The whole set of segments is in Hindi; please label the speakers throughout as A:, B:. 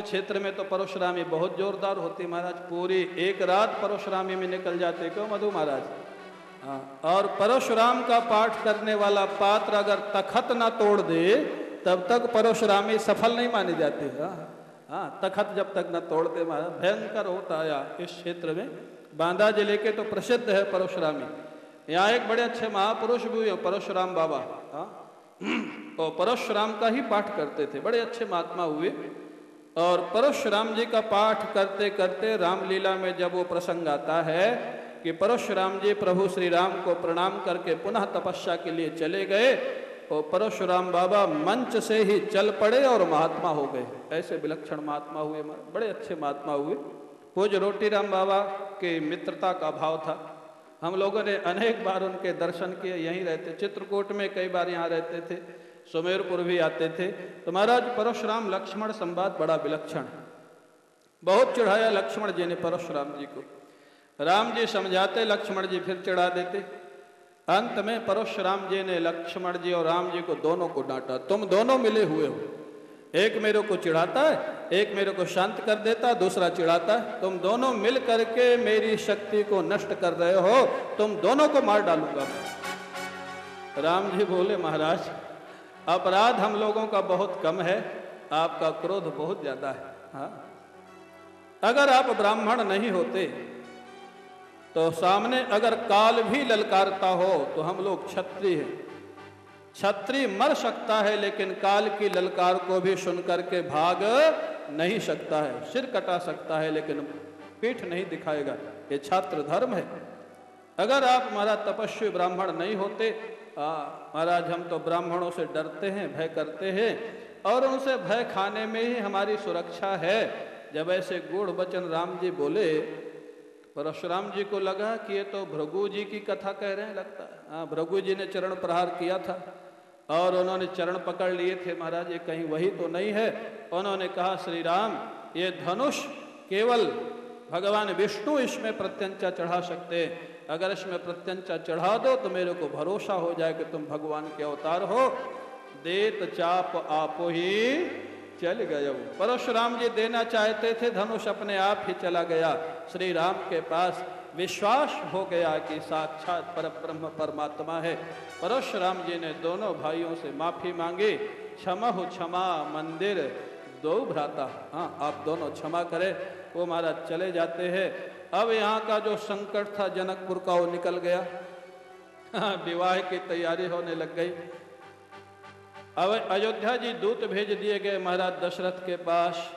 A: क्षेत्र में तो परशुरामी बहुत जोरदार होती महाराज, पूरी एक रात परशुरामी में निकल जाते, क्यों मधु महाराज? हाँ, और परशुराम का पाठ करने वाला पात्र अगर तखत ना तोड़ दे तब तक परशुरामी सफल नहीं मानी जाती। हाँ, तखत जब तक न तोड़ते महाराज, भयंकर होता है इस क्षेत्र में। बांदा जिले के तो प्रसिद्ध है परशुरामी। यहाँ एक बड़े अच्छे महापुरुष भी हुए परशुराम बाबा, और परशुराम का ही पाठ करते थे, बड़े अच्छे महात्मा हुए। और परशुराम जी का पाठ करते करते रामलीला में जब वो प्रसंग आता है कि परशुराम जी प्रभु श्री राम को प्रणाम करके पुनः तपस्या के लिए चले गए, और परशुराम बाबा मंच से ही चल पड़े और महात्मा हो गए। ऐसे विलक्षण महात्मा हुए, बड़े अच्छे महात्मा हुए। पूज्य रोटीराम बाबा के मित्रता का भाव था। हम लोगों ने अनेक बार उनके दर्शन किए, यहीं रहते, चित्रकूट में कई बार यहाँ रहते थे, सुमेरपुर भी आते थे। तो महाराज परशुराम लक्ष्मण संवाद बड़ा विलक्षण, बहुत चिढ़ाया लक्ष्मण जी ने परशुराम जी को। राम जी समझाते, लक्ष्मण जी फिर चिढ़ा देते। अंत में परशुराम जी ने लक्ष्मण जी और राम जी को दोनों को डांटा, तुम दोनों मिले हुए हो, एक मेरे को चिढ़ाता है, एक मेरे को शांत कर देता, दूसरा चिढ़ाता है, तुम दोनों मिल करके मेरी शक्ति को नष्ट कर रहे हो, तुम दोनों को मार डालूंगा। राम जी बोले, महाराज अपराध हम लोगों का बहुत कम है, आपका क्रोध बहुत ज्यादा है। हाँ, अगर आप ब्राह्मण नहीं होते तो सामने अगर काल भी ललकारता हो तो हम लोग क्षत्रिय हैं। क्षत्रिय मर सकता है लेकिन काल की ललकार को भी सुन करके भाग नहीं सकता है, सिर कटा सकता है लेकिन पीठ नहीं दिखाएगा, ये छात्र धर्म है। अगर आप हमारा तपस्वी ब्राह्मण नहीं होते, महाराज हम तो ब्राह्मणों से डरते हैं, भय करते हैं, और उनसे भय खाने में ही हमारी सुरक्षा है। जब ऐसे गूढ़ वचन राम जी बोले, परशुराम जी को लगा कि ये तो भृगु जी की कथा कह रहे हैं, लगता है। हाँ, भृगु जी ने चरण प्रहार किया था और उन्होंने चरण पकड़ लिए थे, महाराज ये कहीं वही तो नहीं है। उन्होंने कहा, श्री राम ये धनुष केवल भगवान विष्णु इसमें प्रत्यंचा चढ़ा सकते हैं, अगर इसमें प्रत्यंचा चढ़ा दो तो मेरे को भरोसा हो जाए कि तुम भगवान के अवतार हो। देत चाप आपो ही चल गए। परशुराम जी देना चाहते थे, धनुष अपने आप ही चला गया। श्री राम के पास विश्वास हो गया कि साक्षात परब्रह्म परमात्मा है। परशुराम जी ने दोनों भाइयों से माफी मांगी, क्षमहु क्षमा मंदिर दो भ्राता, हाँ आप दोनों क्षमा करें। वो महाराज चले जाते हैं। अब यहाँ का जो संकट था जनकपुर का, वो निकल गया। विवाह की तैयारी होने लग गई। अब अयोध्या जी दूत भेज दिए गए महाराज दशरथ के पास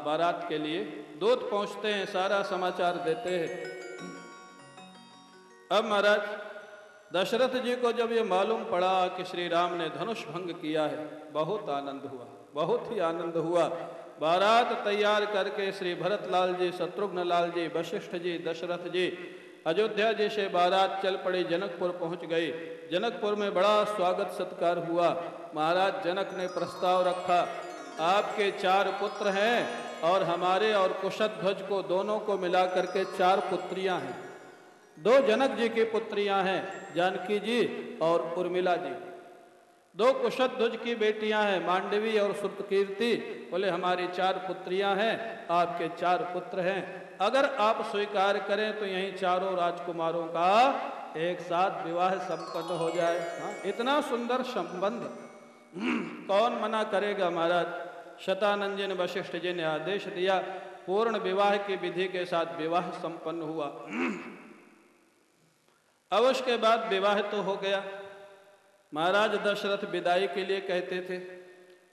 A: बारात के लिए। दूत पहुंचते हैं, सारा समाचार देते हैं। अब महाराज दशरथ जी को जब ये मालूम पड़ा कि श्री राम ने धनुष भंग किया है, बहुत आनंद हुआ, बहुत ही आनंद हुआ। बारात तैयार करके श्री भरत लाल जी, शत्रुघ्न लाल जी, वशिष्ठ जी, दशरथ जी अयोध्या जी से बारात चल पड़ी, जनकपुर पहुंच गई। जनकपुर में बड़ा स्वागत सत्कार हुआ। महाराज जनक ने प्रस्ताव रखा, आपके 4 पुत्र हैं और हमारे और कुशध्वज को दोनों को मिला करके 4 पुत्रियां हैं। 2 जनक जी की पुत्रियां हैं, जानकी जी और उर्मिला जी। 2 कुशध्वज की बेटियां हैं, मांडवी और श्रुतकीर्ति। बोले हमारी 4 पुत्रियां हैं, आपके 4 पुत्र हैं, अगर आप स्वीकार करें तो यहीं चारों राजकुमारों का एक साथ विवाह संपन्न हो जाए। हाँ, इतना सुंदर संबंध कौन मना करेगा महाराज। शतानंजन वशिष्ठ जी ने आदेश दिया, पूर्ण विवाह की विधि के साथ विवाह संपन्न हुआ। अब उसके बाद विवाह तो हो गया। महाराज दशरथ विदाई के लिए कहते थे,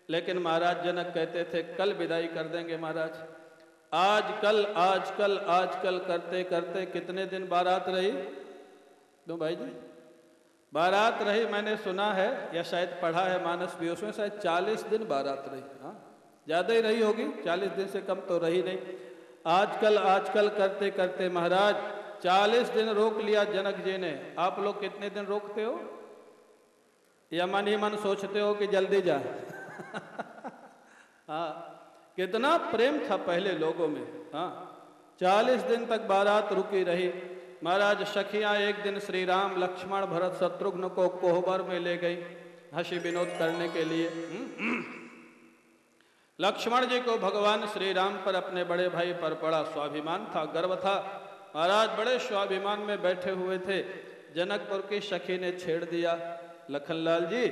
A: लेकिन महाराज जनक कहते थे कल विदाई कर देंगे महाराज। आजकल करते करते कितने दिन बारात रही? दो भाई जी, बारात रही, मैंने सुना है या शायद पढ़ा है मानस व्यूस में, शायद 40 दिन बारात रही। हाँ, ज्यादा ही रही होगी, 40 दिन से कम तो रही नहीं। आजकल करते करते महाराज 40 दिन रोक लिया जनक जी ने। आप लोग कितने दिन रोकते हो या मन ही मन सोचते हो कि जल्दी जाए? हाँ, कितना प्रेम था पहले लोगों में। हाँ, 40 दिन तक बारात रुकी रही। महाराज सखियां एक दिन श्री राम, लक्ष्मण, भरत, शत्रुघ्न को कोहबर में ले गई हंसी विनोद करने के लिए। लक्ष्मण जी को भगवान श्री राम पर, अपने बड़े भाई पर बड़ा स्वाभिमान था, गर्व था। महाराज बड़े स्वाभिमान में बैठे हुए थे। जनकपुर की सखी ने छेड़ दिया, लखनलाल जी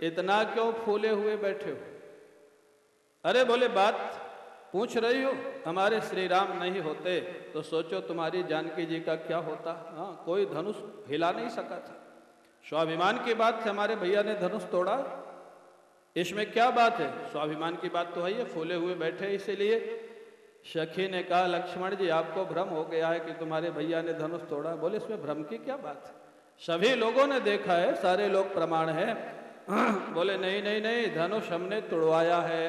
A: इतना क्यों फूले हुए बैठे हो? अरे बोले बात पूछ रही हो, हमारे श्री राम नहीं होते तो सोचो तुम्हारी जानकी जी का क्या होता। हाँ, कोई धनुष हिला नहीं सका था। स्वाभिमान की बात है, हमारे भैया ने धनुष तोड़ा, इसमें क्या बात है? स्वाभिमान की बात तो है, ये फूले हुए बैठे इसीलिए। सखी ने कहा लक्ष्मण जी आपको भ्रम हो गया है कि तुम्हारे भैया ने धनुष तोड़ा। बोले इसमें भ्रम की क्या बात है, सभी लोगों ने देखा है, सारे लोग प्रमाण है। बोले नहीं नहीं नहीं, धनुष हमने तोड़वाया है,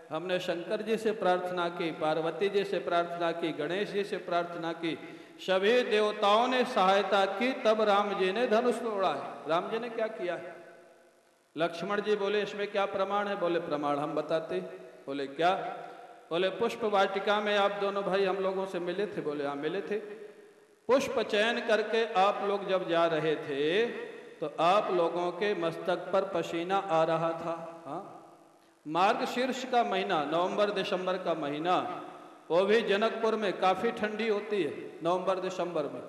A: हमने शंकर जी से प्रार्थना की, पार्वती जी से प्रार्थना की, गणेश जी से प्रार्थना की, सभी देवताओं ने सहायता की, तब राम जी ने धनुष तोड़ा है। राम जी ने क्या किया है? लक्ष्मण जी बोले इसमें क्या प्रमाण है? बोले प्रमाण हम बताते। बोले क्या? बोले पुष्प वाटिका में आप दोनों भाई हम लोगों से मिले थे। बोले हाँ मिले थे। पुष्प चयन करके आप लोग जब जा रहे थे तो आप लोगों के मस्तक पर पसीना आ रहा था। हाँ, मार्गशीर्ष का महीना, नवंबर दिसंबर का महीना, वो भी जनकपुर में काफी ठंडी होती है नवंबर दिसंबर में।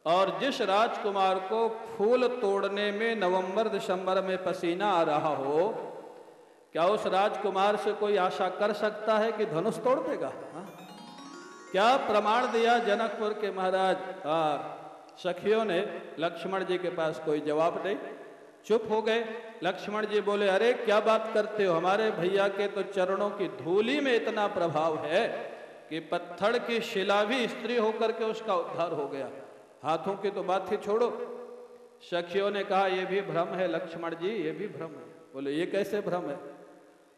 A: और जिस राजकुमार को फूल तोड़ने में नवंबर दिसंबर में पसीना आ रहा हो, क्या उस राजकुमार से कोई आशा कर सकता है कि धनुष तोड़ देगा? हाँ? क्या प्रमाण दिया जनकपुर के महाराज? सखियों ने लक्ष्मण जी के पास कोई जवाब नहीं, चुप हो गए। लक्ष्मण जी बोले अरे क्या बात करते हो, हमारे भैया के तो चरणों की धूली में इतना प्रभाव है कि पत्थर की शिला भी स्त्री होकर के उसका उद्धार हो गया। हाथों की तो बात ही छोड़ो। सखियों ने कहा यह भी भ्रम है लक्ष्मण जी, ये भी भ्रम है। बोले ये कैसे भ्रम है?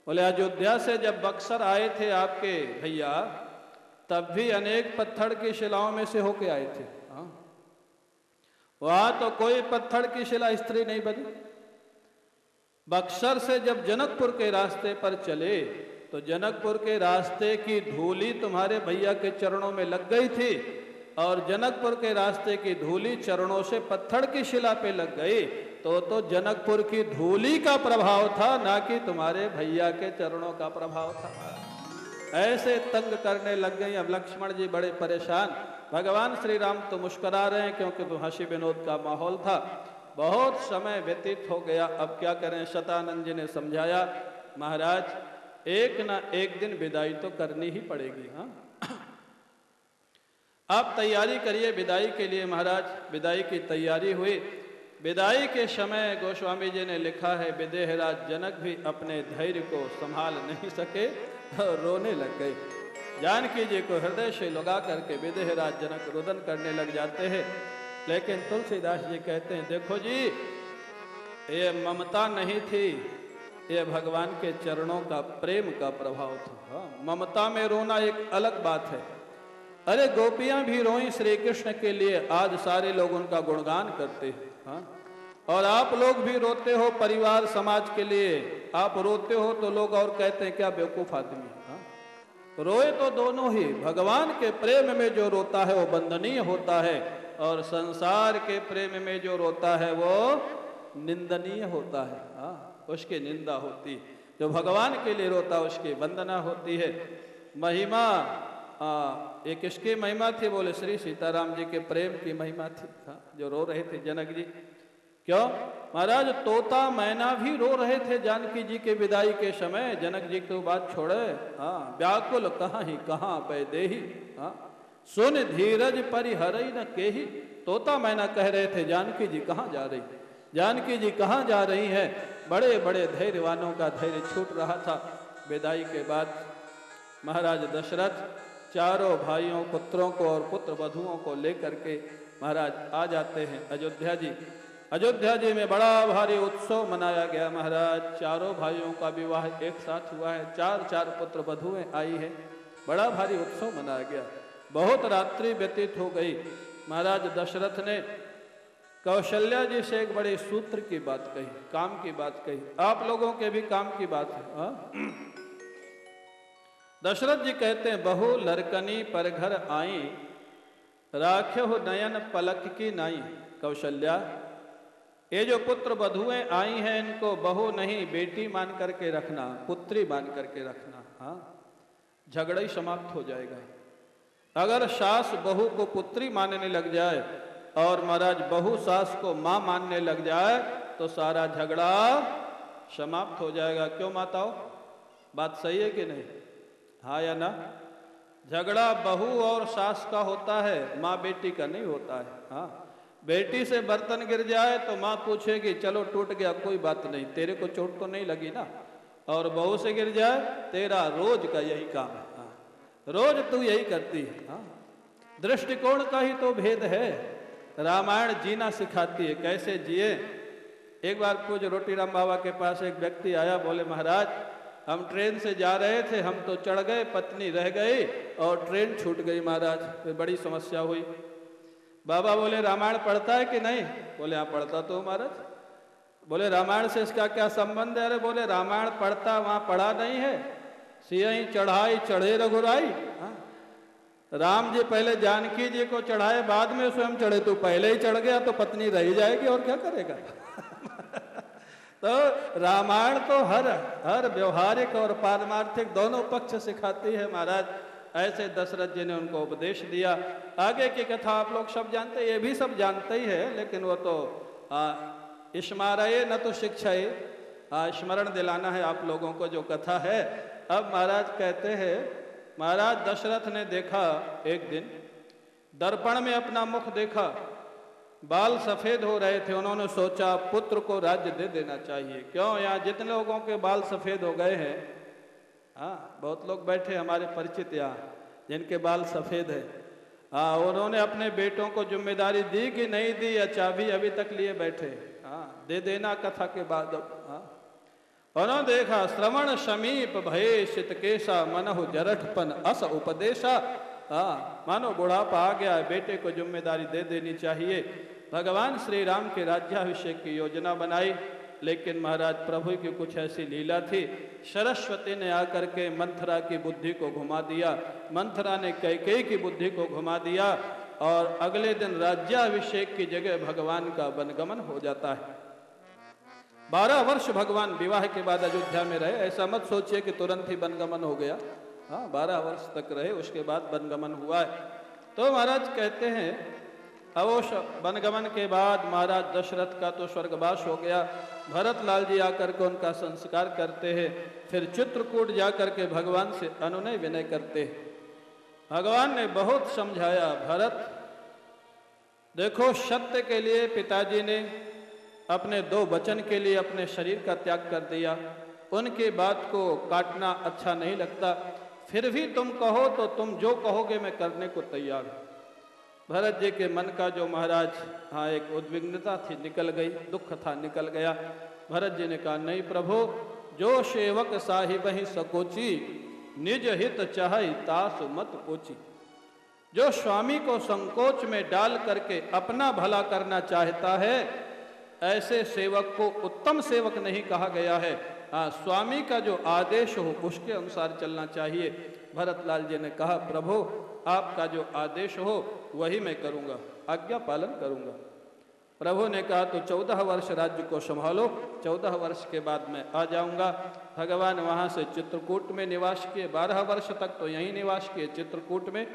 A: बोले अयोध्या से जब बक्सर आए थे आपके भैया, तब भी अनेक पत्थर की शिलाओं में से होके आए थे। हाँ, वहां तो कोई पत्थर की शिला स्त्री नहीं बनी। बक्सर से जब जनकपुर के रास्ते पर चले तो जनकपुर के रास्ते की धूली तुम्हारे भैया के चरणों में लग गई थी, और जनकपुर के रास्ते की धूली चरणों से पत्थर की शिला पे लग गई, तो जनकपुर की धूली का प्रभाव था, ना कि तुम्हारे भैया के चरणों का प्रभाव था। ऐसे तंग करने लग गई। अब लक्ष्मण जी बड़े परेशान। भगवान श्री राम तो मुस्कुरा रहे हैं क्योंकि तो हंसी विनोद का माहौल था। बहुत समय व्यतीत हो गया, अब क्या करें? शतानंद जी ने समझाया महाराज एक ना एक दिन विदाई तो करनी ही पड़ेगी। हाँ, आप तैयारी करिए विदाई के लिए। महाराज विदाई की तैयारी हुई। विदाई के समय गोस्वामी जी ने लिखा है विदेहराज जनक भी अपने धैर्य को संभाल नहीं सके और रोने लग गए। जानकी जी को हृदय से लगा करके विदेहराज जनक रुदन करने लग जाते हैं। लेकिन तुलसीदास जी कहते हैं देखो जी, ये ममता नहीं थी, ये भगवान के चरणों का प्रेम का प्रभाव था। हाँ, ममता में रोना एक अलग बात है। अरे गोपियां भी रोई श्री कृष्ण के लिए, आज सारे लोग उनका गुणगान करते हैं। हाँ? और आप लोग भी रोते हो परिवार समाज के लिए। आप रोते हो तो लोग और कहते हैं क्या बेवकूफ आदमी। हाँ? रोए तो दोनों ही। भगवान के प्रेम में जो रोता है वो वंदनीय होता है, और संसार के प्रेम में जो रोता है वो निंदनीय होता है। हाँ? उसकी निंदा होती। जो भगवान के लिए रोता उसकी वंदना होती है। महिमा ये किसकी महिमा थी? बोले श्री सीताराम जी के प्रेम की महिमा थी। हाँ, जो रो रहे थे जनक जी। क्यों महाराज? तोता मैना भी रो रहे थे जानकी जी के विदाई के समय। जनक जी को बात छोड़े। हाँ, व्याकुल कहाँ ही कहाँ पे देही। हाँ, सुन धीरज परिहरई न केही। तोता मैना कह रहे थे जानकी जी कहाँ जा रही, जानकी जी कहाँ जा रही है। बड़े बड़े धैर्यवानों का धैर्य छूट रहा था। विदाई के बाद महाराज दशरथ चारों भाइयों पुत्रों को और पुत्र वधुओं को लेकर के महाराज आ जाते हैं अयोध्या जी। अयोध्या जी में बड़ा भारी उत्सव मनाया गया। महाराज चारों भाइयों का विवाह एक साथ हुआ है। चार चार पुत्र वधुएं आई है। बड़ा भारी उत्सव मनाया गया। बहुत रात्रि व्यतीत हो गई। महाराज दशरथ ने कौशल्या जी से एक बड़े सूत्र की बात कही, काम की बात कही। आप लोगों के भी काम की बात है। हाँ? दशरथ जी कहते हैं बहु लरकनी पर घर आई, राख्यो नयन पलक की नाई। कौशल्या, ये जो पुत्र वधुएं आई हैं इनको बहू नहीं बेटी मान करके रखना, पुत्री मान करके रखना। हाँ, झगड़ा ही समाप्त हो जाएगा। अगर सास बहू को पुत्री मानने लग जाए और महाराज बहू सास को माँ मानने लग जाए तो सारा झगड़ा समाप्त हो जाएगा। क्यों माताओं, बात सही है कि नहीं? हाँ या ना? झगड़ा बहू और सास का होता है, माँ बेटी का नहीं होता है। हाँ, बेटी से बर्तन गिर जाए तो माँ पूछेगी चलो टूट गया कोई बात नहीं, तेरे को चोट तो नहीं लगी ना। और बहू से गिर जाए तेरा रोज का यही काम है। हाँ, रोज तू यही करती है। हाँ, दृष्टिकोण का ही तो भेद है। रामायण जीना सिखाती है, कैसे जिए। एक बार पूज्य रोटीराम बाबा के पास एक व्यक्ति आया, बोले महाराज हम ट्रेन से जा रहे थे, हम तो चढ़ गए, पत्नी रह गई और ट्रेन छूट गई महाराज, फिर बड़ी समस्या हुई। बाबा बोले रामायण पढ़ता है कि नहीं? बोले हाँ पढ़ता तो महाराज। बोले रामायण से इसका क्या संबंध है? अरे बोले रामायण पढ़ता वहां पढ़ा नहीं है, सियही चढ़ाई चढ़े रघुराई। हाँ, राम जी पहले जानकी जी को चढ़ाए, बाद में स्वयं चढ़े, तो पहले ही चढ़ गया तो पत्नी रह जाएगी और क्या करेगा? तो रामायण तो हर व्यवहारिक और पारमार्थिक दोनों पक्ष सिखाती है महाराज। ऐसे दशरथ जी ने उनको उपदेश दिया। आगे की कथा आप लोग सब जानते, ये भी सब जानते ही है, लेकिन वो तो स्मारय न तो शिक्षाए, स्मरण दिलाना है आप लोगों को जो कथा है। अब महाराज कहते हैं, महाराज दशरथ ने देखा एक दिन दर्पण में अपना मुख देखा, बाल सफेद हो रहे थे। उन्होंने सोचा पुत्र को राज्य दे देना चाहिए। क्यों, यहाँ जितने लोगों के बाल सफेद हो गए हैं, हाँ बहुत लोग बैठे हमारे परिचित यहाँ जिनके बाल सफेद है, हाँ उन्होंने अपने बेटों को जिम्मेदारी दी कि नहीं दी, या चाबी अभी तक लिए बैठे? हाँ, दे देना कथा के बाद। हाँ, उन्होंने देखा श्रवण समीप भये शितकेशा मनहु जरठपन अस उपदेशा। हाँ, मानो बुढ़ापा आ गया है, बेटे को जिम्मेदारी दे देनी चाहिए। भगवान श्री राम के राज्याभिषेक की योजना बनाई, लेकिन महाराज प्रभु की कुछ ऐसी लीला थी, सरस्वती ने आकर के मंथरा की बुद्धि को घुमा दिया, मंथरा ने कैकेयी की बुद्धि को घुमा दिया, और अगले दिन राज्याभिषेक की जगह भगवान का वनगमन हो जाता है। 12 वर्ष भगवान विवाह के बाद अयोध्या में रहे। ऐसा मत सोचिए कि तुरंत ही वनगमन हो गया। हाँ, 12 वर्ष तक रहे, उसके बाद वनगमन हुआ है। तो महाराज कहते हैं अवश्य वनगमन के बाद महाराज दशरथ का तो स्वर्गवास हो गया। भरत लाल जी आकर के उनका संस्कार करते हैं, फिर चित्रकूट जाकर के भगवान से अनुनय विनय करते हैं। भगवान ने बहुत समझाया, भरत देखो सत्य के लिए पिताजी ने अपने 2 वचन के लिए अपने शरीर का त्याग कर दिया, उनकी बात को काटना अच्छा नहीं लगता, फिर भी तुम कहो तो तुम जो कहोगे मैं करने को तैयार हूं। भरत जी के मन का जो महाराज हाँ एक उद्विग्नता थी निकल गई, दुख था निकल गया। भरत जी ने कहा नहीं प्रभु, जो सेवक साहिब ही सकोची निज हित चाहे तासु मत पोची। जो स्वामी को संकोच में डाल करके अपना भला करना चाहता है, ऐसे सेवक को उत्तम सेवक नहीं कहा गया है। स्वामी का जो आदेश हो उसके अनुसार चलना चाहिए। भरतलाल जी ने कहा प्रभु आपका जो आदेश हो वही मैं करूंगा, आज्ञा पालन करूंगा। प्रभु ने कहा तो 14 वर्ष राज्य को संभालो, 14 वर्ष के बाद मैं आ जाऊंगा। भगवान वहां से चित्रकूट में निवास किए, 12 वर्ष तक तो यहीं निवास किए चित्रकूट में।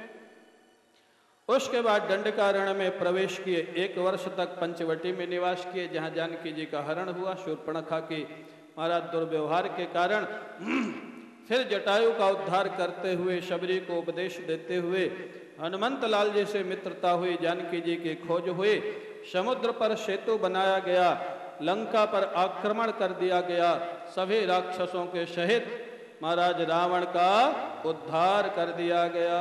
A: उसके बाद दंडकारण्य में प्रवेश किए, 1 वर्ष तक पंचवटी में निवास किए, जहाँ जानकी जी का हरण हुआ शूर्पणखा की महाराज दुर्व्यवहार के कारण। फिर जटायु का उद्धार करते हुए, शबरी को उपदेश देते हुए, हनुमंत लाल जी से मित्रता हुई, जानकी जी की खोज हुई, समुद्र पर सेतु बनाया गया, लंका पर आक्रमण कर दिया गया, सभी राक्षसों के सहित महाराज रावण का उद्धार कर दिया गया।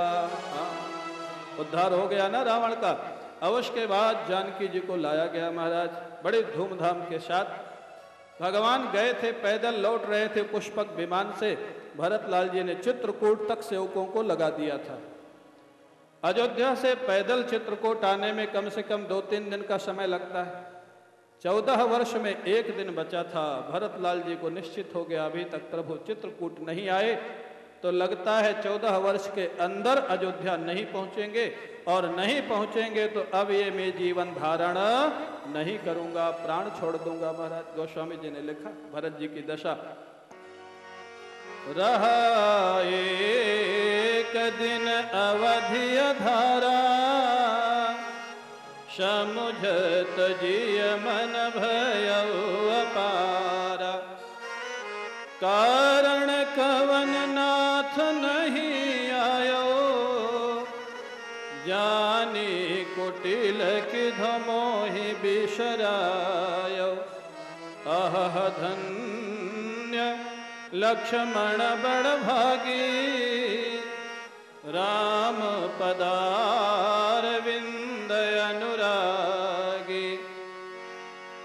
A: उद्धार हो गया ना रावण का। अब उसके बाद जानकी जी को लाया गया महाराज बड़े धूमधाम के साथ। भगवान गए थे, पैदल लौट रहे थे पुष्पक विमान से, भरतलाल जी ने चित्रकूट तक सेवकों को लगा दिया था। अयोध्या से पैदल चित्रकूट आने में कम से कम 2-3 दिन का समय लगता है। 14 वर्ष में 1 दिन बचा था। भरतलाल जी को निश्चित हो गया अभी तक प्रभु चित्रकूट नहीं आए, तो लगता है 14 वर्ष के अंदर अयोध्या नहीं पहुंचेंगे, और नहीं पहुंचेंगे तो अब ये मैं जीवन धारण नहीं करूंगा, प्राण छोड़ दूंगा। महाराज गोस्वामी जी ने लिखा भरत जी की दशा। रहा एक दिन अवधि धारा, समुझत जिय मन भयउ अपारा। कारण कवन नाथ नहीं आयो, जानी कुटिल किधो मोहि बिसरायो। अह धन्य लक्ष्मण बड़ भागी, राम पदार विंद अनुरागी।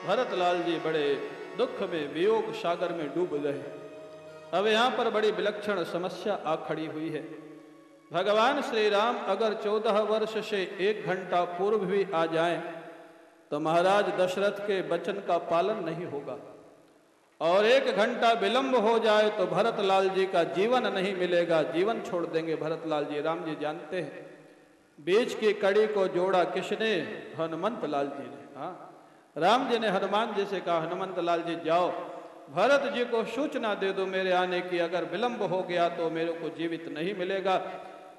A: भरतलाल जी बड़े दुख में, वियोग सागर में डूब गए। अब यहाँ पर बड़ी विलक्षण समस्या आ खड़ी हुई है। भगवान श्री राम अगर 14 वर्ष से 1 घंटा पूर्व भी आ जाएं, तो महाराज दशरथ के वचन का पालन नहीं होगा, और 1 घंटा विलंब हो जाए तो भरतलाल जी का जीवन नहीं मिलेगा, जीवन छोड़ देंगे भरतलाल जी। राम जी जानते हैं बीच की कड़ी को जोड़ा किसने? हनुमंत लाल जी ने। हाँ, राम जी ने हनुमान जी से कहा, हनुमंत लाल जी जाओ, भरत जी को सूचना दे दो मेरे आने की, अगर विलंब हो गया तो मेरे को जीवित नहीं मिलेगा।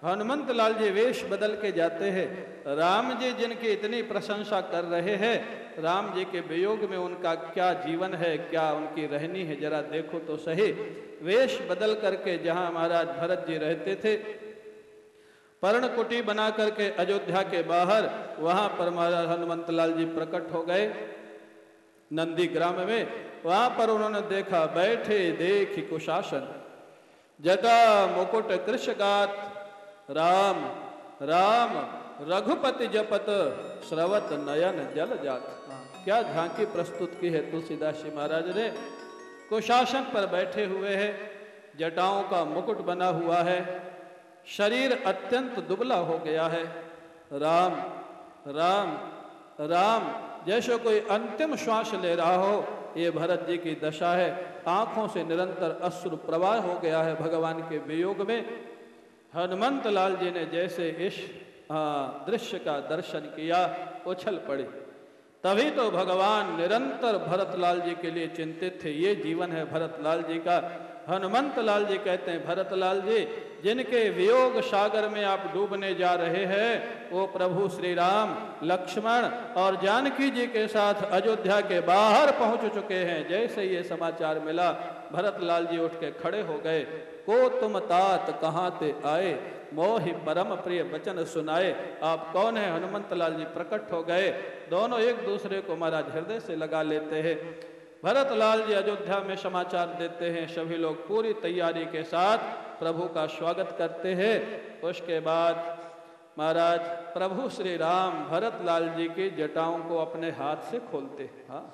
A: हनुमंत लाल जी वेश बदल के जाते हैं। राम जी जिनकी इतनी प्रशंसा कर रहे हैं, राम जी के वियोग में उनका क्या जीवन है, क्या उनकी रहनी है, जरा देखो तो सही। वेश बदल करके जहां महाराज भरत जी रहते थे, पर्णकुटी बना करके अयोध्या के बाहर, वहां पर महाराज हनुमंत लाल जी प्रकट हो गए नंदी ग्राम में। वहां पर उन्होंने देखा, बैठे देख कुशासन, जटा मुकुट कृषगात, राम राम रघुपति जपत, श्रवत नयन जल जात। क्या झांकी प्रस्तुत की है तुलसीदास जी महाराज ने। कुशासन पर बैठे हुए हैं, जटाओं का मुकुट बना हुआ है, शरीर अत्यंत दुबला हो गया है। राम राम राम जैसे कोई अंतिम श्वास ले रहा हो, ये भरत जी की दशा है। आंखों से निरंतर अश्रु प्रवाह हो गया है भगवान के वियोग में। हनुमंत लाल जी ने जैसे इस दृश्य का दर्शन किया, उछल पड़े। तभी तो भगवान निरंतर भरतलाल जी के लिए चिंतित थे। ये जीवन है भरतलाल जी का। हनुमंत लाल जी कहते हैं, भरतलाल जी जिनके वियोग सागर में आप डूबने जा रहे हैं, वो प्रभु श्री राम, लक्ष्मण और जानकी जी के साथ अयोध्या के बाहर पहुंच चुके हैं। जैसे ये समाचार मिला, भरतलाल जी उठ के खड़े हो गए। को तुम तात कहाँ ते आए, मोहि परम प्रिय वचन सुनाए। आप कौन है? हनुमंत लाल जी प्रकट हो गए। दोनों एक दूसरे को महाराज हृदय से लगा लेते हैं। भरतलाल जी अयोध्या में समाचार देते हैं, सभी लोग पूरी तैयारी के साथ प्रभु का स्वागत करते हैं। उसके बाद महाराज प्रभु श्री राम भरतलाल जी की जटाओं को अपने हाथ से खोलते हैं। हाँ,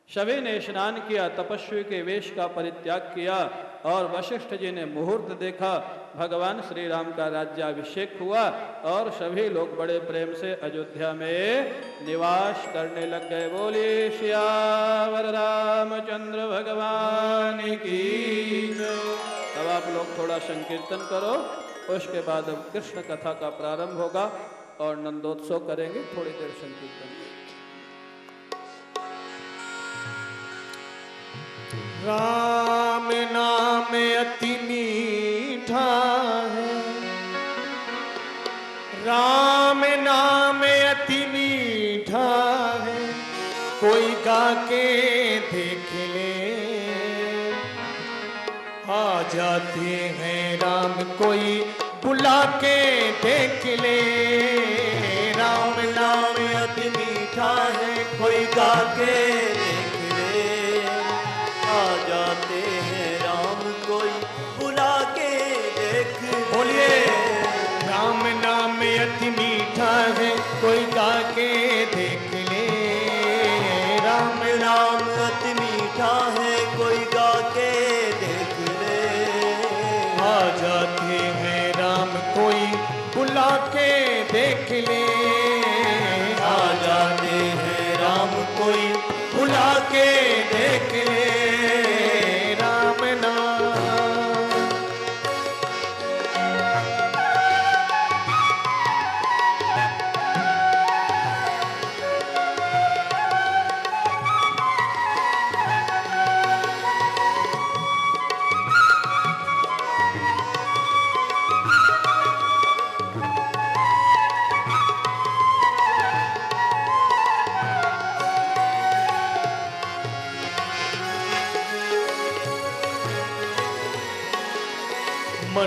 A: सभी ने स्नान किया, तपस्वी के वेश का परित्याग किया, और वशिष्ठ जी ने मुहूर्त देखा। भगवान श्री राम का राज्याभिषेक हुआ और सभी लोग बड़े प्रेम से अयोध्या में निवास करने लग गए। बोलिए सियावर रामचंद्र भगवान की जय। अब आप लोग थोड़ा संकीर्तन करो, उसके बाद अब कृष्ण कथा का प्रारंभ होगा और नंदोत्सव करेंगे। थोड़ी देर संकीर्तन।
B: राम नाम अति मीठा है, राम नाम अति मीठा है, कोई गा के देख ले। आ जाते हैं राम कोई बुला के देख ले। राम नाम अति मीठा है, कोई गा के देख ले। आ जाते हैं राम कोई बुला के देख। बोलिए राम नाम अति मीठा है, कोई गा के देख ले। राम नाम अति मीठा है, कोई गा के देख ले। आ जाते हैं राम कोई बुला के देख ले। आ जाते हैं राम कोई बुला के देख ले। राम नाम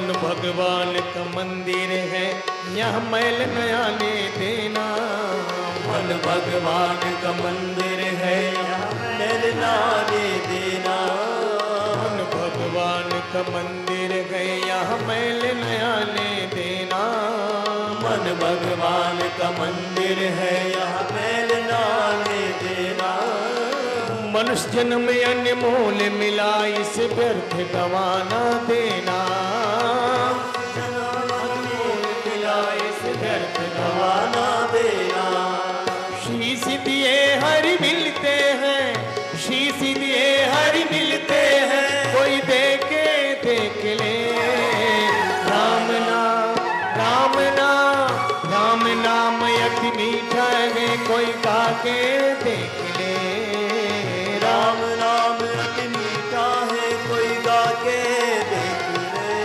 B: मन भगवान का मंदिर है, यहाँ मैल न आने देना।
C: मन भगवान का मंदिर है, यहाँ मैल न आने देना।
B: मन भगवान का मंदिर है, यहाँ मैल न आने देना।
C: मन भगवान का मंदिर है, यहाँ मैल न आने देना।
B: मनुष्य जन्म अनमोल मिला, इस व्यर्थ गवाना देना।
C: अनमोल मिला, इस व्यर्थ गवाना देना।
B: शीश दिए हरि मिलते हैं, शीश दिए हरि मिलते हैं, कोई देखे देख ले। राम नाम राम नाम राम नाम अति मीठा है, कोई गा के देख ले।
C: राम नाम अति मीठा है, कोई गा के देख ले।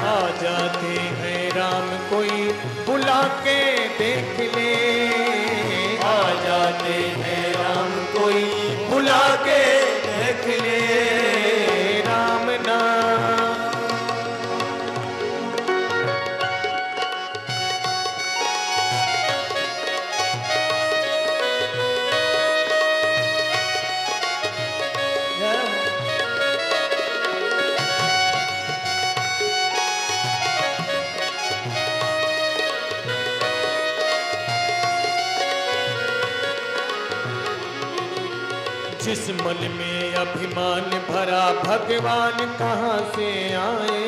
B: आ जाते हैं राम कोई बुला के देख ले।
C: आ जाते हैं राम कोई बुला के देख ले।
B: राम नाम जिस मन में अभिमान भरा, भगवान कहाँ से आए।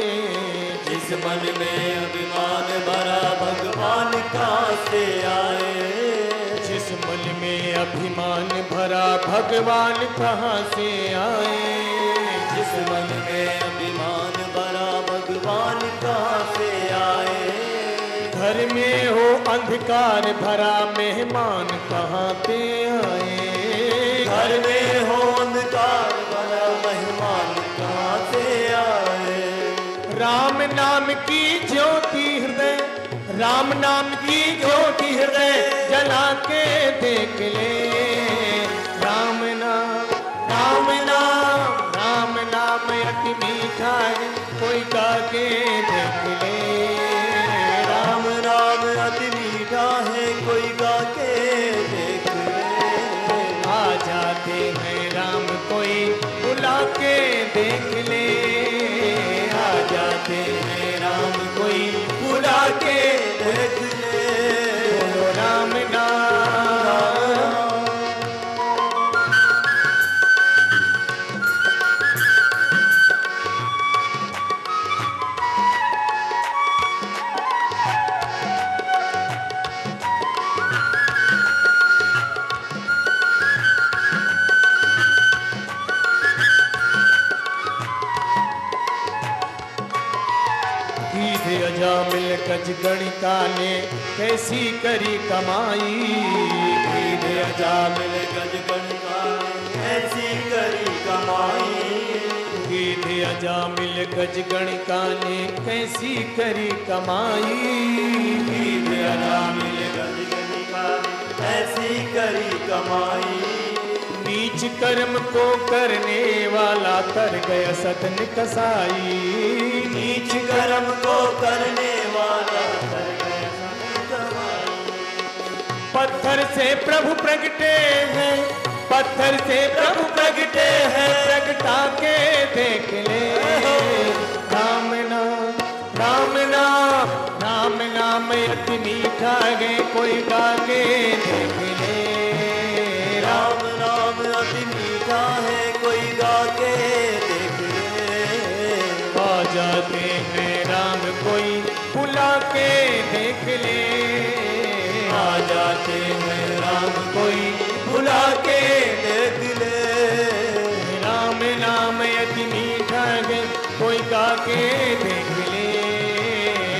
C: जिस मन में अभिमान भरा, भगवान कहाँ से आए।
B: जिस मन में अभिमान भरा, भगवान कहाँ से आए।
C: जिस मन में अभिमान भरा, भगवान कहाँ से आए।
B: घर में हो अंधकार भरा, मेहमान कहाँ से आए।
C: घर में हो अंधकार भरा, मेहमान कहाँ से आए।
B: राम नाम की ज्योति हृदय, राम नाम की ज्योति हृदय जला के देख ले। राम नाम राम नाम राम नाम अति मीठा है, कोई गा के देख ले।
C: राम नाम अति मीठा है, कोई गा के देख ले।
B: आ जाते हैं राम कोई बुला के देख ले।
C: आ जाते हैं राम कोई बुला के देख ले।
B: बोलो राम नाम। अजामिल गज गणिका ने कैसी करी कमाई।
C: अजामिल गज गणिका ने ऐसी करी कमाई।
B: अजामिल गज गणिका ने कैसी करी कमाई।
C: अजामिल गज गणिका ने ऐसी करी कमाई।
B: नीच कर्म को करने वाला तर गया सतन कसाई।
C: नीच कर्म को करने वाला तर गया सतन कसाई।
B: पत्थर से प्रभु प्रगटे हैं, पत्थर से प्रभु प्रगटे हैं, प्रगटा के देख ले। राम नाम राम नाम राम नाम अति मीठा है, कोई गा के देख ले।
C: राम नाम अति मीठा है, कोई गा के देख ले।
B: आ जाते हैं राम कोई बुला के देख ले।
C: आ जाते हैं राम कोई बुला के देख ले।
B: राम नाम अति मीठा है, कोई गा के देख ले।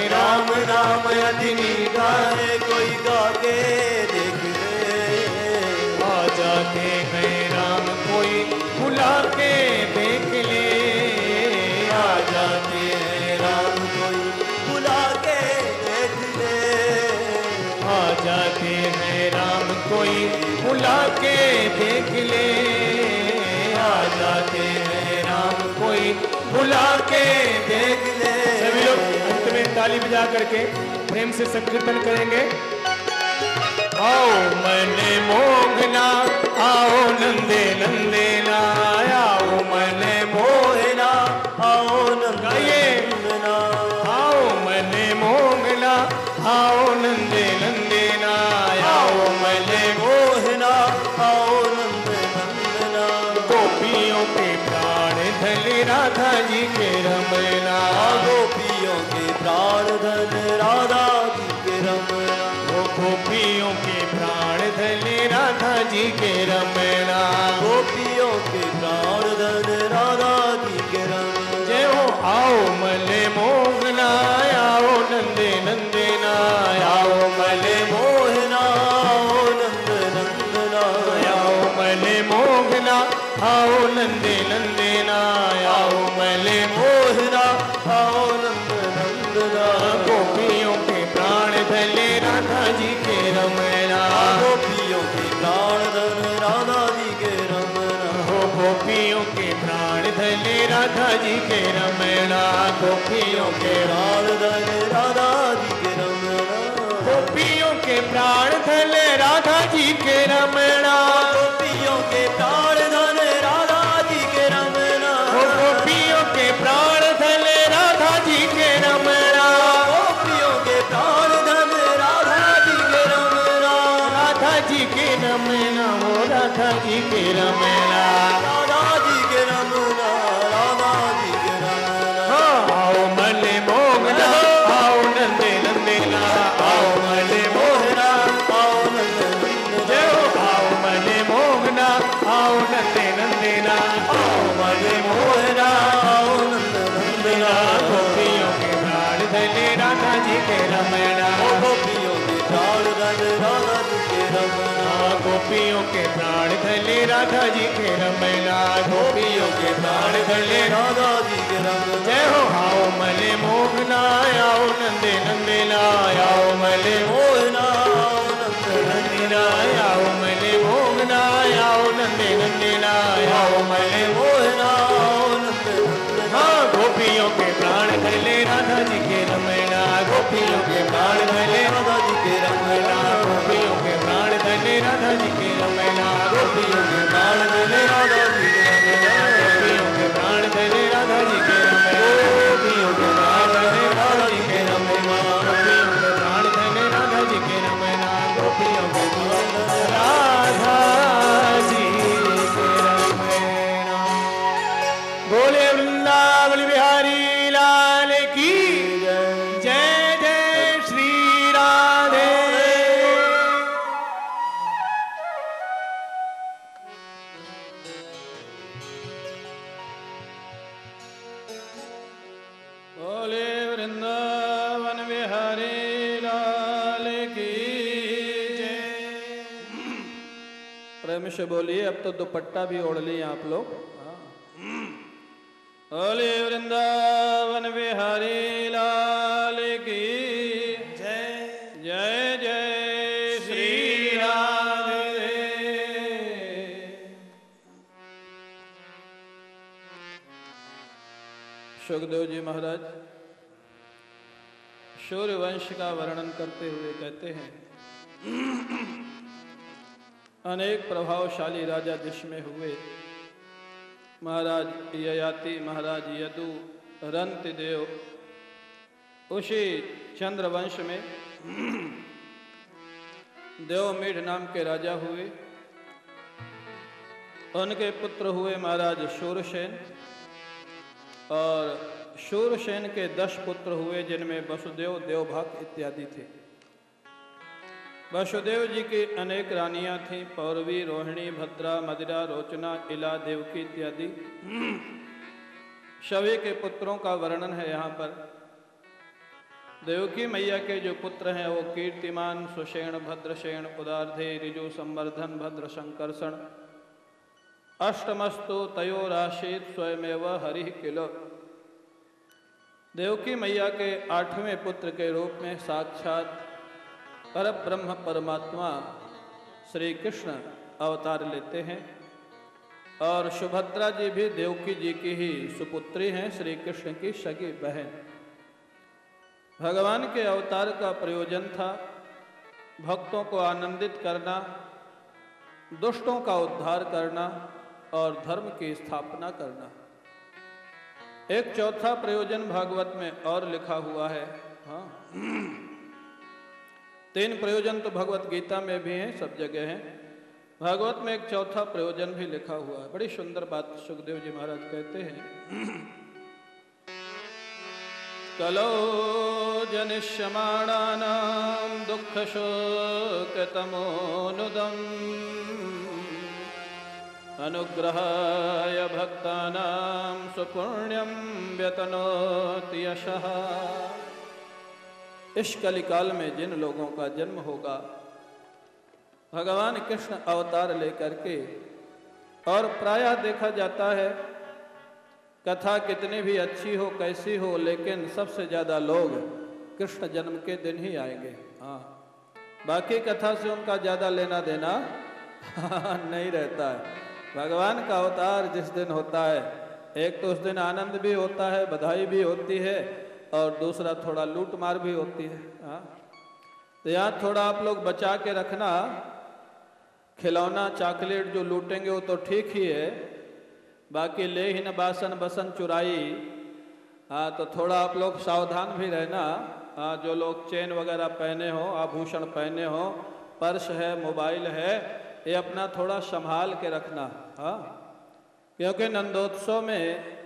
C: राम नाम अति मीठा है, कोई गा के देख ले।
B: आ जाते हैं राम कोई बुला के देख ले।
C: आ जाते हैं राम कोई बुला के देख ले।
B: आ जाते हैं राम कोई बुला के देख ले।
C: आ जाते हैं राम
B: कोई बुला के
C: देख ले।
B: ताली बजा करके प्रेम से संकीर्तन करेंगे। आओ मने मोहना आओ नंदे नंदे ना, आओ मने मोहना
C: आओ नंदे
B: गाइए।
C: नंदना,
B: आओ मने मोहना आओ नंदे नंदे ना, आओ मने
C: मोहना आओ नंदे नंदना।
B: गोपियों के प्राण धन राधा जी के रमना,
C: गोपियों के प्राण धन राधा जी के रमना,
B: गोपियों के प्राण धन राधा जी के रमना,
C: गोपियों के प्राण धन राधा जी के रमना।
B: जय हो। आओ मले मोहना आओ नंदे नंदे ना, आओ मले
C: मोहना आओ नंदे नंदना,
B: आओ मले मोहना आओ नंदे नंदे ना, आओ मले
C: मोहना आओ नंदे नंदना।
B: गोपियों के प्राण धले राधा जी के रमना,
C: गोपियों के प्राण धन राधा जी के रमना,
B: हो गोपियों के प्राण धले राधा जी के रमना, गोपियों के
C: प्राण धन राधा जी के रमना,
B: गोपियों के प्राण धले राधा जी के रमना,
C: गोपियों के प्राण धन राधा जी के रमना,
B: हो गोपियों के प्राण धले राधा जी के रमना,
C: गोपियों के प्राण धन राधा जी के रमना,
B: राधा जी के रमना, हो राधा जी के रमना।
C: राधा जी के रमना, राधा जी के रमना।
B: आओ मले मोहना आओ नंदे नंदे ना, आओ मले
C: मोहना आओ नंदे नंदना,
B: जय हो। आओ मले मोहना आओ नंदे नंदे ना,
C: आओ मले मोहना आओ नंदे नंदना।
B: गोपियों के प्राण धले राधा जी के रमना,
C: गोपियों के प्राण धन राधा जी के रमना,
B: गोपियों के प्राण धले राधा जी के रमना, गोपियों के प्राण धले
C: राधा जी के रमना।
B: जय हो। आओ मले मोहना आओ नंदे नंदे ना, आओ मले
C: मोहना आओ नंदे
B: नंदना, आओ मले मोहना आओ नंदे नंदे ना, आओ मले
C: मोहना आओ नंदे नंदना।
B: हाँ गोपियों के प्राण धले राधा जी के रमना, गोपियों के प्राण धले
C: राधा जी के रमना,
B: गोपियों के प्राण धले राधा जी के रमना,
C: गोपियों के प्राण धन राधा जी के रमना,
B: गोपियों के प्राण धले राधा जी के रमना,
C: गोपियों के प्राण धन राधा जी के रमना,
B: गोपियों के प्राण धले राधा जी के रमना, गोपियों के प्राण धले राधा जी के रमना। बोले वृंदावन बिहारी लाल की जय जय श्री राधे।
A: बोले वृंदावन बिहारी लाल की जय। प्रेम से बोलिए। अब तो दुपट्टा भी ओढ़ लिए आप लोग। बोले वृंदावन बिहारी लाल की जय जय जय श्री राधे। सुखदेव जी महाराज सूर्यवंश का वर्णन करते हुए कहते हैं, अनेक प्रभावशाली राजा जिसमें हुए महाराज ययाति, महाराज यदु, रंतिदेव, उसी चंद्रवंश में देवमीढ़ नाम के राजा हुए। उनके पुत्र हुए महाराज शूरसेन, और शूरसेन के 10 पुत्र हुए जिनमें वसुदेव, देवभाग इत्यादि थे। वसुदेव जी की अनेक रानियां थीं, पौरवी, रोहिणी, भद्रा, मदिरा, रोचना, इला, देवकी इत्यादि। सभी के पुत्रों का वर्णन है यहाँ पर। देवकी मैया के जो पुत्र हैं वो कीर्तिमान, सुषेण, भद्रसेन, उदारधे, ऋजु, संवर्धन, भद्र, संकर्षण, अष्टमस्तु तयोराशीत स्वयमेव हरि किलो। देवकी मैया के 8वें पुत्र के रूप में साक्षात परब्रह्म परमात्मा श्री कृष्ण अवतार लेते हैं। और सुभद्रा जी भी देवकी जी की ही सुपुत्री हैं, श्री कृष्ण की सगी बहन। भगवान के अवतार का प्रयोजन था भक्तों को आनंदित करना, दुष्टों का उद्धार करना और धर्म की स्थापना करना। एक चौथा प्रयोजन भागवत में और लिखा हुआ है। हाँ, 3 प्रयोजन तो भगवत गीता में भी हैं, सब जगह हैं। भागवत में एक चौथा प्रयोजन भी लिखा हुआ है। बड़ी सुंदर बात सुखदेव जी महाराज कहते हैं। कलो जनिष्यमाणानां दुःख शोक तमोनुदम् अनुग्रहाय भक्तानां सुपुण्यं व्यतनोति यशः। इस कलिकाल में जिन लोगों का जन्म होगा भगवान कृष्ण अवतार लेकर के, और प्रायः देखा जाता है कथा कितनी भी अच्छी हो कैसी हो, लेकिन सबसे ज्यादा लोग कृष्ण जन्म के दिन ही आएंगे। हाँ, बाकी कथा से उनका ज्यादा लेना देना नहीं रहता है। भगवान का अवतार जिस दिन होता है, एक तो उस दिन आनंद भी होता है, बधाई भी होती है, और दूसरा थोड़ा लूट मार भी होती है। हाँ, तो यहाँ थोड़ा आप लोग बचा के रखना। खिलौना चॉकलेट जो लूटेंगे वो तो ठीक ही है, बाकी ले ही न बासन बसन चुराई। हाँ, तो थोड़ा आप लोग सावधान भी रहना। हाँ, जो लोग चेन वगैरह पहने हो, आभूषण पहने हो, पर्स है, मोबाइल है, ये अपना थोड़ा संभाल के रखना। हाँ, क्योंकि नंदोत्सव में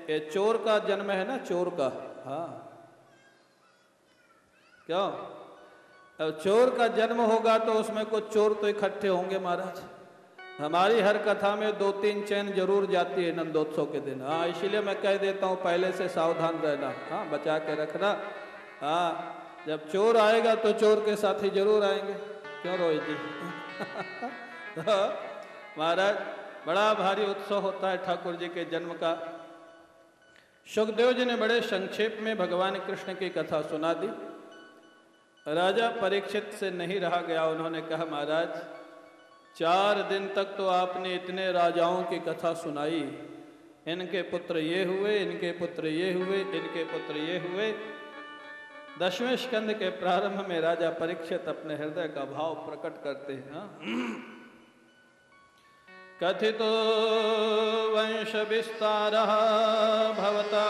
A: ये चोर का जन्म है ना, चोर का। हाँ, क्यों? अब चोर का जन्म होगा तो उसमें कुछ चोर तो इकट्ठे होंगे महाराज। हमारी हर कथा में 2-3 चैन जरूर जाती है नंदोत्सव के दिन। हाँ, इसीलिए मैं कह देता हूँ पहले से सावधान रहना। हाँ, बचा के रखना। हाँ, जब चोर आएगा तो चोर के साथ ही जरूर आएंगे। क्यों रोहित जी? तो महाराज बड़ा भारी उत्सव होता है ठाकुर जी के जन्म का। सुखदेव जी ने बड़े संक्षेप में भगवान कृष्ण की कथा सुना दी। राजा परीक्षित से नहीं रहा गया, उन्होंने कहा महाराज 4 दिन तक तो आपने इतने राजाओं की कथा सुनाई, इनके पुत्र ये हुए, इनके पुत्र ये हुए, इनके पुत्र ये हुए। 10वें स्कंद के प्रारंभ में राजा परीक्षित अपने हृदय का भाव प्रकट करते हैं। कथितो वंश विस्तारः भवता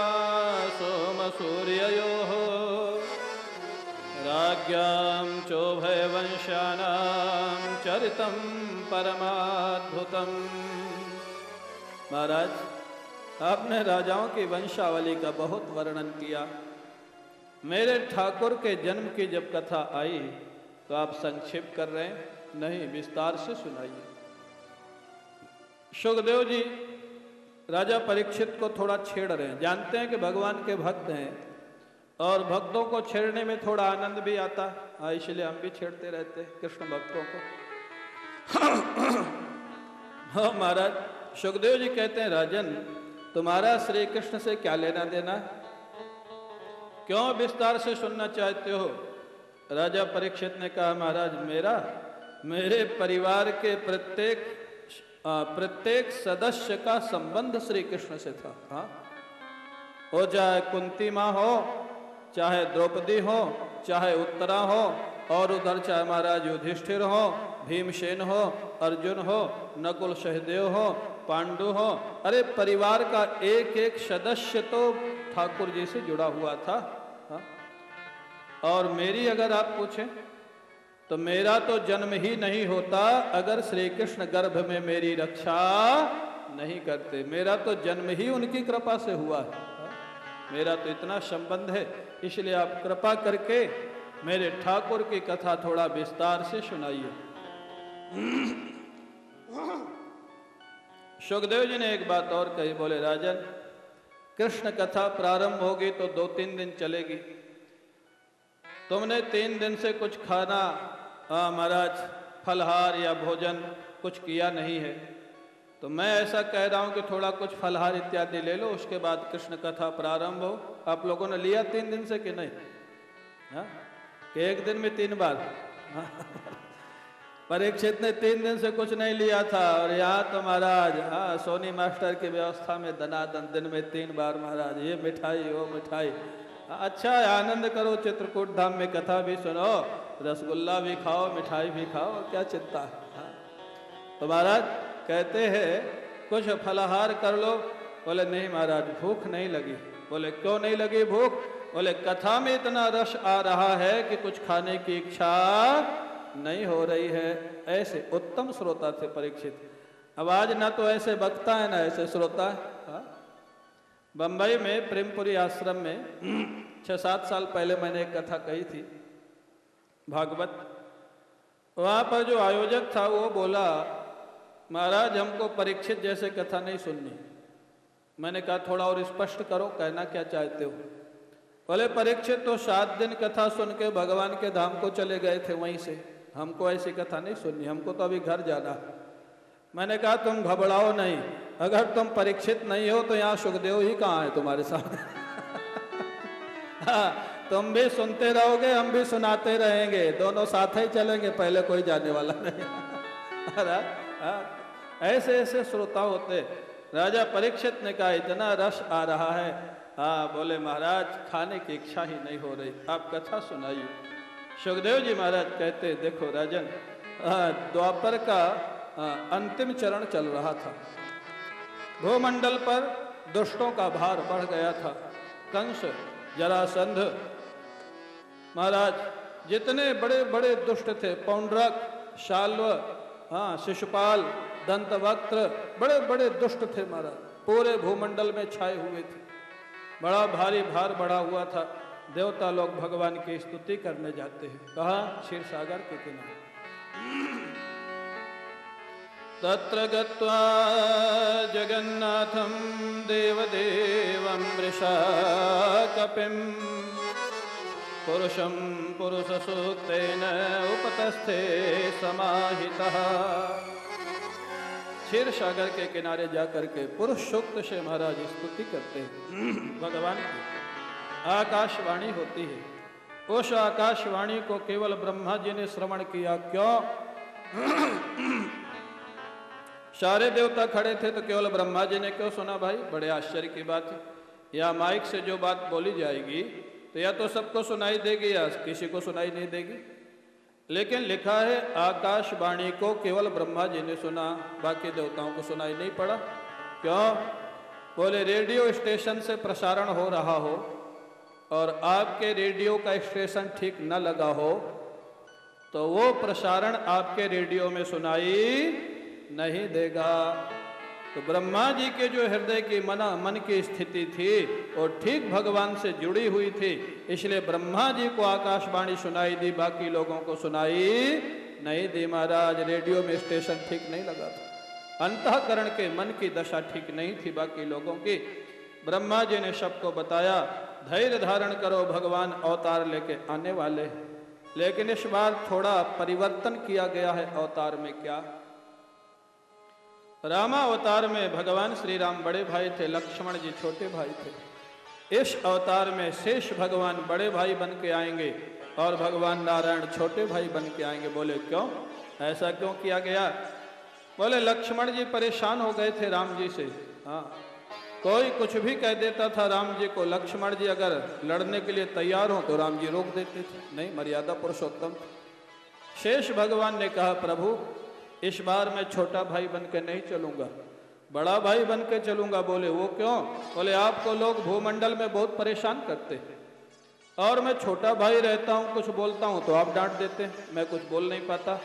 A: सोम सूर्ययोः राज्ञां चोभय वंशानां चरितं परमाद्भुतम्। महाराज, आपने राजाओं की वंशावली का बहुत वर्णन किया। मेरे ठाकुर के जन्म की जब कथा आई तो आप संक्षेप कर रहे हैं, नहीं विस्तार से सुनाइए। सुखदेव जी राजा परीक्षित को थोड़ा छेड़ रहे हैं। जानते हैं कि भगवान के भक्त हैं और भक्तों को छेड़ने में थोड़ा आनंद भी आता है, इसलिए हम भी छेड़ते रहते हैं कृष्ण भक्तों को। हाँ महाराज, सुखदेव जी कहते हैं राजन, तुम्हारा श्री कृष्ण से क्या लेना देना है? क्यों विस्तार से सुनना चाहते हो? राजा परीक्षित ने कहा महाराज, मेरे परिवार के प्रत्येक सदस्य का संबंध श्री कृष्ण से था। हाँ, वो चाहे कुंती माँ हो, चाहे द्रौपदी हो, चाहे उत्तरा हो, और उधर चाहे महाराज युधिष्ठिर हो, भीमसेन हो, अर्जुन हो, नकुल सहदेव हो, पांडु हो। अरे परिवार का एक एक सदस्य तो ठाकुर जी से जुड़ा हुआ था। हाँ? और मेरी अगर आप पूछें तो मेरा तो जन्म ही नहीं होता अगर श्री कृष्ण गर्भ में मेरी रक्षा नहीं करते। मेरा तो जन्म ही उनकी कृपा से हुआ है। मेरा तो इतना संबंध है, इसलिए आप कृपा करके मेरे ठाकुर की कथा थोड़ा विस्तार से सुनाइए। सुखदेव जी ने एक बात और कही, बोले राजन, कृष्ण कथा प्रारंभ होगी तो 2-3 दिन चलेगी। तुमने 3 दिन से कुछ खाना, महाराज फलहार या भोजन कुछ किया नहीं है, तो मैं ऐसा कह रहा हूं कि थोड़ा कुछ फलहार इत्यादि ले लो, उसके बाद कृष्ण कथा प्रारंभ हो। आप लोगों ने लिया 3 दिन से कि नहीं? हाँ? कि एक दिन में 3 बार? परीक्षित ने 3 दिन से कुछ नहीं लिया था, और यहाँ तो महाराज सोनी मास्टर की व्यवस्था में दनादन दिन में 3 बार महाराज ये मिठाई वो मिठाई। अच्छा है, आनंद करो, चित्रकूट धाम में कथा भी सुनो, रसगुल्ला भी खाओ, मिठाई भी खाओ, क्या चिंता है। तो महाराज कहते हैं कुछ फलाहार कर लो। बोले नहीं महाराज, भूख नहीं लगी। बोले क्यों नहीं लगी भूख? बोले कथा में इतना रस आ रहा है कि कुछ खाने की इच्छा नहीं हो रही है। ऐसे उत्तम श्रोता थे परीक्षित। अब आज ना तो ऐसे वक्ता है ना ऐसे श्रोता है। बंबई में प्रेमपुरी आश्रम में 6-7 साल पहले मैंने एक कथा कही थी भागवत। वहाँ पर जो आयोजक था वो बोला, महाराज हमको परीक्षित जैसे कथा नहीं सुननी। मैंने कहा थोड़ा और स्पष्ट करो, कहना क्या चाहते हो? बोले परीक्षित तो 7 दिन कथा सुन के भगवान के धाम को चले गए थे वहीं से, हमको ऐसी कथा नहीं सुननी, हमको तो अभी घर जाना। मैंने कहा तुम घबराओ नहीं, अगर तुम परीक्षित नहीं हो तो यहाँ सुखदेव ही कहाँ है तुम्हारे सामने। हाँ, तुम भी सुनते रहोगे, हम भी सुनाते रहेंगे, दोनों साथ ही चलेंगे, पहले कोई जाने वाला नहीं। ऐसे ऐसे श्रोता होते। राजा परीक्षित ने कहा इतना रस आ रहा है। हाँ, बोले महाराज खाने की इच्छा ही नहीं हो रही, आप कथा सुनाइए। सुखदेव जी महाराज कहते देखो राजन, द्वापर का अंतिम चरण चल रहा था। भूमंडल पर दुष्टों का भार बढ़ गया था। कंस, जरासंध महाराज जितने बड़े बड़े दुष्ट थे, पौंड्रक, शाल्व, शिशुपाल, दंतवक्त्र, बड़े बड़े दुष्ट थे महाराज, पूरे भूमंडल में छाए हुए थे। बड़ा भारी भार बढ़ा हुआ था। देवता लोग भगवान की स्तुति करने जाते हैं। कहा? क्षीर सागर के किनारे। तत्र गत्वा जगन्नाथं देवदेवं वृषा कपिं पुरुषं पुरुषसूक्तेन उपतस्थे समाहितः। क्षीर सागर के किनारे जाकर के पुरुष सूक्त से महाराज स्तुति करते हैं भगवान की। आकाशवाणी होती है। उस आकाशवाणी को केवल ब्रह्मा जी ने श्रवण किया। क्यों? सारे देवता खड़े थे तो केवल ब्रह्मा जी ने क्यों सुना? भाई बड़े आश्चर्य की बात है। या माइक से जो बात बोली जाएगी तो या तो सबको सुनाई देगी या किसी को सुनाई नहीं देगी। लेकिन लिखा है आकाशवाणी को केवल ब्रह्मा जी ने सुना, बाकी देवताओं को सुनाई नहीं पड़ा। क्यों? बोले रेडियो स्टेशन से प्रसारण हो रहा हो और आपके रेडियो का स्टेशन ठीक न लगा हो तो वो प्रसारण आपके रेडियो में सुनाई नहीं देगा। तो ब्रह्मा जी के जो हृदय की मन की स्थिति थी वो ठीक भगवान से जुड़ी हुई थी, इसलिए ब्रह्मा जी को आकाशवाणी सुनाई दी, बाकी लोगों को सुनाई नहीं दी। महाराज रेडियो में स्टेशन ठीक नहीं लगा था, अंतःकरण के मन की दशा ठीक नहीं थी बाकी लोगों की। ब्रह्मा जी ने सबको बताया धैर्य धारण करो, भगवान अवतार लेके आने वाले हैं। लेकिन इस बार थोड़ा परिवर्तन किया गया है अवतार में। क्या? रामा अवतार में भगवान श्री राम बड़े भाई थे, लक्ष्मण जी छोटे भाई थे। इस अवतार में शेष भगवान बड़े भाई बन के आएंगे और भगवान नारायण छोटे भाई बन के आएंगे। बोले क्यों? ऐसा क्यों किया गया? बोले लक्ष्मण जी परेशान हो गए थे राम जी से। हाँ, कोई कुछ भी कह देता था राम जी को, लक्ष्मण जी अगर लड़ने के लिए तैयार हो तो राम जी रोक देते थे। नहीं, मर्यादा पुरुषोत्तम। शेष भगवान ने कहा प्रभु इस बार मैं छोटा भाई बन के नहीं चलूंगा, बड़ा भाई बन के चलूंगा। बोले वो क्यों? बोले आपको लोग भूमंडल में बहुत परेशान करते हैं और मैं छोटा भाई रहता हूँ, कुछ बोलता हूँ तो आप डांट देते हैं, मैं कुछ बोल नहीं पाता।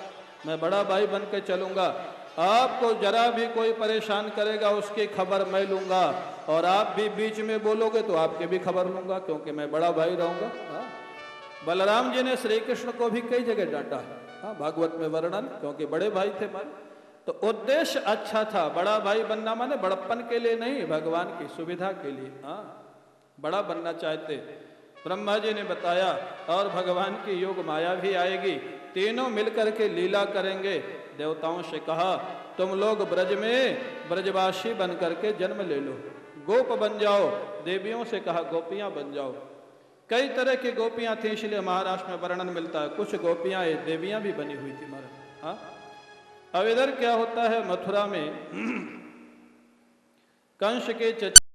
A: मैं बड़ा भाई बन के चलूंगा, आपको जरा भी कोई परेशान करेगा उसकी खबर मैं लूंगा और आप भी बीच में बोलोगे तो आपके भी खबर लूंगा, क्योंकि मैं बड़ा भाई रहूंगा। बलराम जी ने श्री कृष्ण को भी कई जगह डांटा, भागवत में वर्णन, क्योंकि बड़े भाई थे मारे। तो उद्देश्य अच्छा था, बड़ा भाई बनना माने बड़प्पन के लिए नहीं, भगवान की सुविधा के लिए। बड़ा बनना चाहते। ब्रह्मा जी ने बताया और भगवान की योग माया भी आएगी, तीनों मिलकर के लीला करेंगे। देवताओं से कहा तुम लोग ब्रज में ब्रजवासी बन करके जन्म ले लो, गोप बन जाओ। देवियों से कहा गोपियां बन जाओ। कई तरह की गोपियां थी, इसलिए महाराष्ट्र में वर्णन मिलता है, कुछ गोपियां देवियां भी बनी हुई थी महाराज। अब इधर क्या होता है, मथुरा में कंस के